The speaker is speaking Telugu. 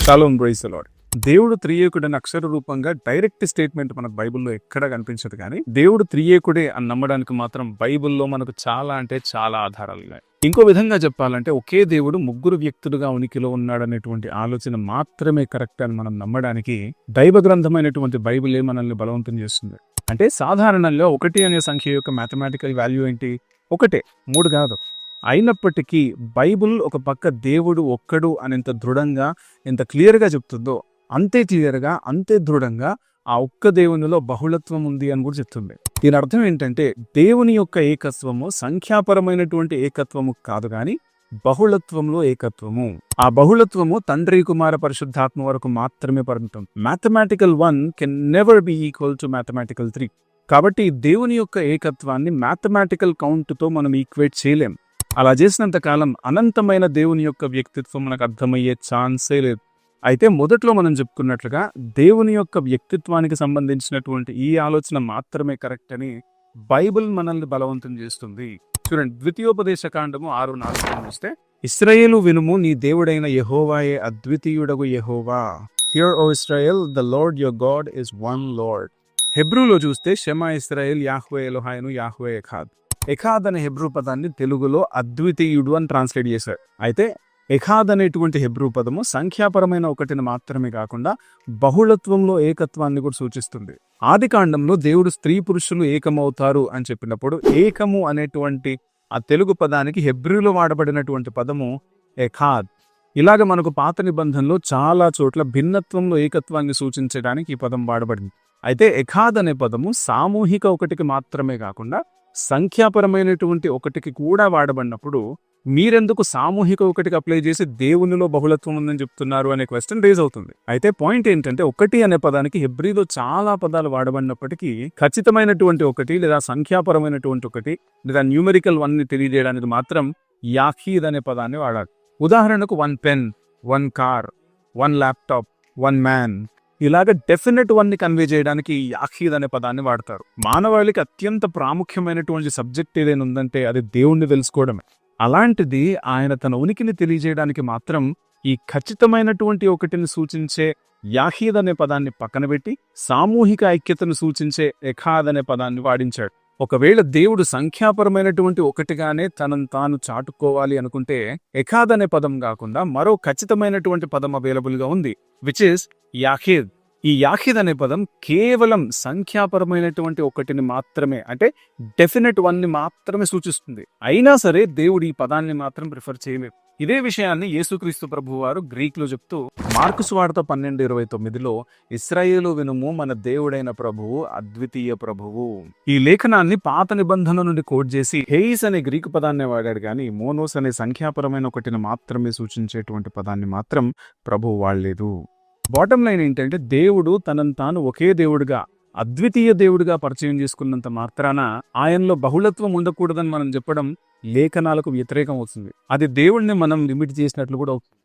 Shalom praise the lord. దేవుడు త్రియేకుడని అక్షర రూపంగా డైరెక్ట్ స్టేట్మెంట్ మనకు బైబిల్లో ఎక్కడ కనిపించదు, కానీ దేవుడు త్రియేకుడే అని నమ్మడానికి మాత్రం బైబిల్లో మనకు చాలా అంటే చాలా ఆధారాలు ఉన్నాయి. ఇంకో విధంగా చెప్పాలంటే ఒకే దేవుడు ముగ్గురు వ్యక్తులుగా ఉనికిలో ఉన్నాడనేటువంటి ఆలోచన మాత్రమే కరెక్ట్ అని మనం నమ్మడానికి దైవ గ్రంథమైనటువంటి బైబిలే మనల్ని బలవంతం చేస్తుంది. అంటే సాధారణంగా 1 అనే సంఖ్య యొక్క మ్యాథమెటికల్ వాల్యూ ఏంటి? ఒకటే, 3 కాదు. అయినప్పటికీ బైబుల్ ఒక పక్క దేవుడు ఒక్కడు అనేంత దృఢంగా, ఎంత క్లియర్గా చెప్తుందో అంతే క్లియర్గా, అంతే దృఢంగా ఆ ఒక్క దేవునిలో బహుళత్వం ఉంది అని కూడా చెప్తుంది. దీని అర్థం ఏంటంటే దేవుని యొక్క ఏకత్వము సంఖ్యాపరమైనటువంటి ఏకత్వము కాదు, కానీ బహుళత్వంలో ఏకత్వము. ఆ బహుళత్వము తండ్రి, కుమార, పరిశుద్ధాత్మ వరకు మాత్రమే పరిమితం. Mathematical 1 can never be equal to mathematical 3. కాబట్టి దేవుని యొక్క ఏకత్వాన్ని మ్యాథమెటికల్ కౌంట్తో మనం ఈక్వేట్ చేయలేం. అలా చేసినంత కాలం అనంతమైన దేవుని యొక్క వ్యక్తిత్వం మనకు అర్థమయ్యే ఛాన్సే లేదు. అయితే మొదట్లో మనం చెప్పుకున్నట్లుగా దేవుని యొక్క వ్యక్తిత్వానికి సంబంధించినటువంటి ఈ ఆలోచన మాత్రమే కరెక్ట్ అని బైబిల్ మనల్ని బలవంతం చేస్తుంది. చూడండి, ద్వితీయోపదేశ కాండము 6:4 చూస్తే, ఇశ్రాయేలు వినుము, నీ దేవుడైన యెహోవాయే అద్వితీయుడగు యెహోవా. Hear O Israel, the Lord your God is one Lord. హెబ్రూలో చూస్తే షెమా ఇశ్రాయేల్ యాహ్వే ఎలోహాను యాహ్వే ఎఖాద్. ఎఖాద్ అనే హెబ్రూ పదాన్ని తెలుగులో అద్వితీయుడు అని ట్రాన్స్లేట్ చేశారు. అయితే ఎఖాద్ అనేటువంటి హెబ్రూ పదము సంఖ్యాపరమైన ఒకటిని మాత్రమే కాకుండా బహుళత్వంలో ఏకత్వాన్ని కూడా సూచిస్తుంది. ఆది కాండంలో దేవుడు స్త్రీ పురుషులు ఏకమవుతారు అని చెప్పినప్పుడు ఏకము అనేటువంటి ఆ తెలుగు పదానికి హెబ్రూలో వాడబడినటువంటి పదము ఎఖాద్. ఇలాగ మనకు పాత నిబంధనలో చాలా చోట్ల భిన్నత్వంలో ఏకత్వాన్ని సూచించడానికి ఈ పదం వాడబడింది. అయితే ఎఖాద్ అనే పదము సామూహిక ఒకటికి మాత్రమే కాకుండా సంఖ్యాపరమైనటువంటి ఒకటికి కూడా వాడబడినప్పుడు మీరెందుకు సామూహిక ఒకటికి అప్లై చేసి దేవునిలో బహుళత్వం ఉందని చెప్తున్నారు అనే క్వశ్చన్ రేజ్ అవుతుంది. అయితే పాయింట్ ఏంటంటే 1 అనే పదానికి హెబ్రీలో చాలా పదాలు వాడబడినప్పటికీ ఖచ్చితమైనటువంటి ఒకటి లేదా సంఖ్యాపరమైనటువంటి ఒకటి లేదా న్యూమెరికల్ 1ని తెలియజేయడానికి మాత్రం యాహీద్ అనే పదాన్ని వాడాలి. ఉదాహరణకు 1 పెన్, 1 కార్, 1 ల్యాప్టాప్, 1 మ్యాన్, ఇలాగ డెఫినెట్ 1ని కన్వే చేయడానికి యాహీద్ అనే పదాన్ని వాడతారు. మానవాళికి అత్యంత ప్రాముఖ్యమైనటువంటి సబ్జెక్ట్ ఏదైనా ఉందంటే అది దేవుణ్ణి తెలుసుకోవడమే. అలాంటిది ఆయన తన ఉనికిని తెలియజేయడానికి మాత్రం ఈ ఖచ్చితమైనటువంటి ఒకటిని సూచించే యాహీద్ అనే పదాన్ని పక్కన పెట్టి సామూహిక ఐక్యతను సూచించే ఎఖాద్ అనే పదాన్ని వాడించాడు. ఒకవేళ దేవుడు సంఖ్యాపరమైనటువంటి ఒకటిగానే తనను తాను చాటుకోవాలి అనుకుంటే ఎఖాద్ అనే పదం కాకుండా మరో ఖచ్చితమైనటువంటి పదం అవైలబుల్ గా ఉంది, విచ్ ఇస్ యాహీద్. ఈ యాహీద్ అనే పదం కేవలం సంఖ్యాపరమైనటువంటి ఒకటిని మాత్రమే, అంటే డెఫినెట్ 1ని మాత్రమే సూచిస్తుంది. అయినా సరే దేవుడు ఈ పదాన్ని మాత్రం ప్రిఫర్ చేయలేదు. ఇదే విషయాన్ని యేసుక్రీస్తు ప్రభువు వారు గ్రీక్లో చెప్తూ మార్కు సువార్త 12:29లో ఇశ్రాయేలు వినుము, మన దేవుడైన ప్రభువు అద్వితీయ ప్రభువు. ఈ లేఖనాన్ని పాత నిబంధన నుండి కోట్ చేసి హెయిస్ అనే గ్రీకు పదాన్ని వాడాడు, కానీ మోనోస్ అనే సంఖ్యాపరమైన ఒకటిని మాత్రమే సూచించేటువంటి పదాన్ని మాత్రం ప్రభువు వాడలేదు. బాటమ్ లైన్ ఏంటంటే దేవుడు తనను తాను ఒకే దేవుడిగా, అద్వితీయ దేవుడిగా పరిచయం చేసుకున్నంత మాత్రాన ఆయనలో బహుళత్వం ఉండకూడదని మనం చెప్పడం లేఖనాలకు వ్యతిరేకం అవుతుంది. అది దేవుడిని మనం లిమిట్ చేసినట్లు కూడా అవుతుంది.